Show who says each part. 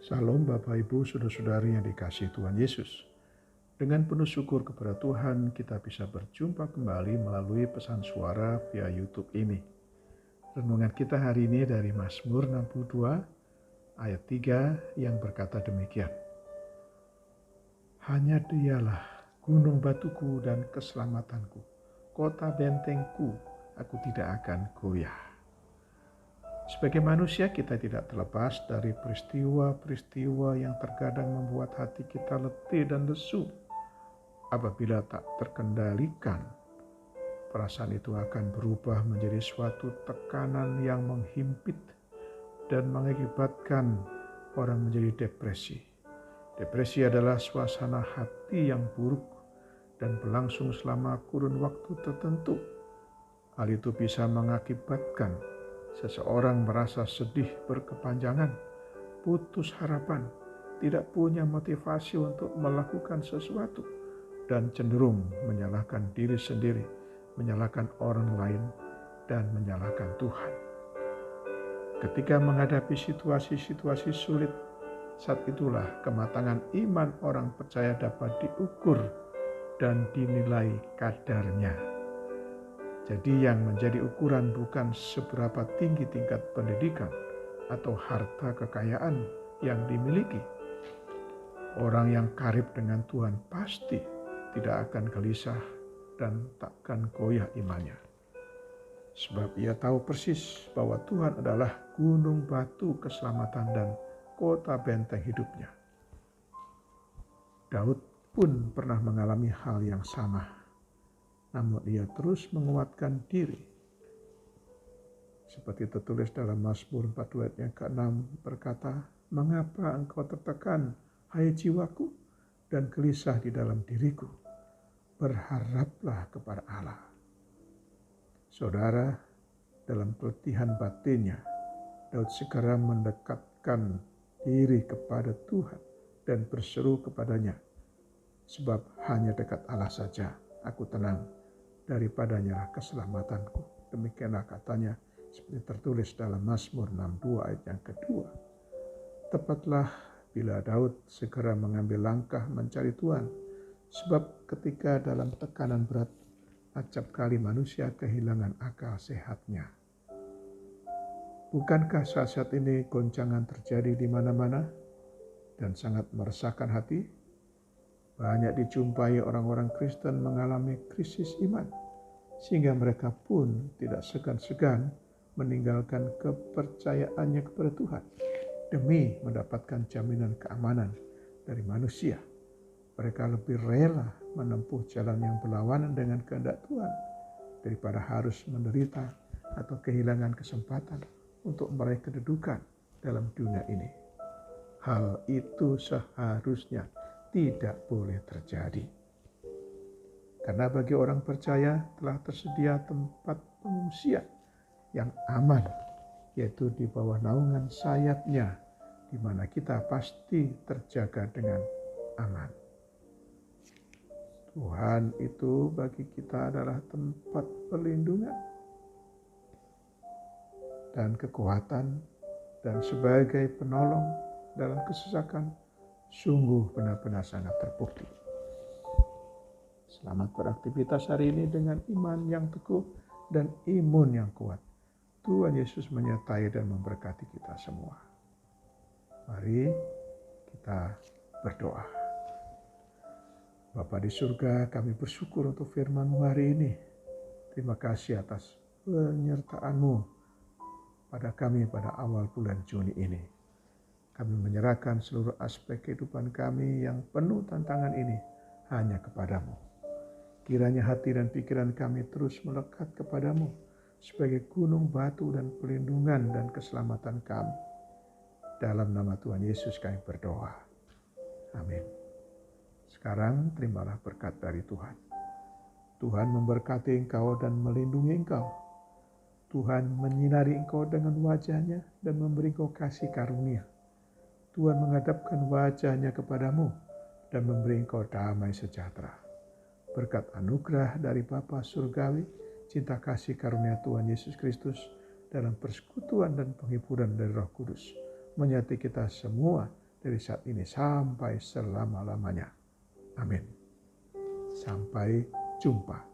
Speaker 1: Salam Bapak Ibu, saudara-saudari yang dikasihi Tuhan Yesus. Dengan penuh syukur kepada Tuhan, kita bisa berjumpa kembali melalui pesan suara via YouTube ini. Renungan kita hari ini dari Mazmur 62 ayat 3 yang berkata demikian. Hanya Dialah gunung batuku dan keselamatanku, kota bentengku, aku tidak akan goyah. Sebagai manusia kita tidak terlepas dari peristiwa-peristiwa yang terkadang membuat hati kita letih dan lesu. Apabila tak terkendalikan, perasaan itu akan berubah menjadi suatu tekanan yang menghimpit dan mengakibatkan orang menjadi depresi. Depresi adalah suasana hati yang buruk dan berlangsung selama kurun waktu tertentu. Hal itu bisa mengakibatkan seseorang merasa sedih berkepanjangan, putus harapan, tidak punya motivasi untuk melakukan sesuatu, dan cenderung menyalahkan diri sendiri, menyalahkan orang lain, dan menyalahkan Tuhan. Ketika menghadapi situasi-situasi sulit, saat itulah kematangan iman orang percaya dapat diukur dan dinilai kadarnya. Jadi yang menjadi ukuran bukan seberapa tinggi tingkat pendidikan atau harta kekayaan yang dimiliki. Orang yang karib dengan Tuhan pasti tidak akan gelisah dan takkan goyah imannya. Sebab ia tahu persis bahwa Tuhan adalah gunung batu keselamatan dan kota benteng hidupnya. Daud pun pernah mengalami hal yang sama. Namun ia terus menguatkan diri. Seperti tertulis dalam Mazmur 42 ayat yang ke-6 berkata, "Mengapa engkau tertekan, hai jiwaku, dan gelisah di dalam diriku? Berharaplah kepada Allah." Saudara, dalam keletihan batinnya, Daud segera mendekatkan diri kepada Tuhan dan berseru kepadanya, "Sebab hanya dekat Allah saja aku tenang, daripadanya keselamatanku." Demikianlah katanya seperti tertulis dalam Mazmur 62 ayat yang kedua. Tepatlah bila Daud segera mengambil langkah mencari Tuhan, sebab ketika dalam tekanan berat, acap kali manusia kehilangan akal sehatnya. Bukankah saat-saat ini goncangan terjadi di mana-mana dan sangat meresahkan hati? Banyak dijumpai orang-orang Kristen mengalami krisis iman, sehingga mereka pun tidak segan-segan meninggalkan kepercayaannya kepada Tuhan demi mendapatkan jaminan keamanan dari manusia. Mereka lebih rela menempuh jalan yang berlawanan dengan kehendak Tuhan daripada harus menderita atau kehilangan kesempatan untuk meraih kedudukan dalam dunia ini. Hal itu seharusnya tidak boleh terjadi. Karena bagi orang percaya telah tersedia tempat pengungsian yang aman, yaitu di bawah naungan sayapnya, di mana kita pasti terjaga dengan aman. Tuhan itu bagi kita adalah tempat perlindungan dan kekuatan, dan sebagai penolong dalam kesesakan, sungguh benar-benar sangat terbukti. Selamat beraktivitas hari ini dengan iman yang teguh dan imun yang kuat. Tuhan Yesus menyertai dan memberkati kita semua. Mari kita berdoa. Bapa di surga, kami bersyukur untuk firman-Mu hari ini. Terima kasih atas penyertaan-Mu pada kami pada awal bulan Juni ini. Kami menyerahkan seluruh aspek kehidupan kami yang penuh tantangan ini hanya kepadamu. Kiranya hati dan pikiran kami terus melekat kepadamu sebagai gunung batu dan perlindungan dan keselamatan kami. Dalam nama Tuhan Yesus kami berdoa. Amin. Sekarang terimalah berkat dari Tuhan. Tuhan memberkati engkau dan melindungi engkau. Tuhan menyinari engkau dengan wajah-Nya dan memberi engkau kasih karunia. Tuhan menghadapkan wajah-Nya kepadamu dan memberi engkau damai sejahtera. Berkat anugerah dari Bapa Surgawi, cinta kasih karunia Tuhan Yesus Kristus, dalam persekutuan dan penghiburan dari Roh Kudus, menyertai kita semua dari saat ini sampai selama-lamanya. Amin. Sampai jumpa.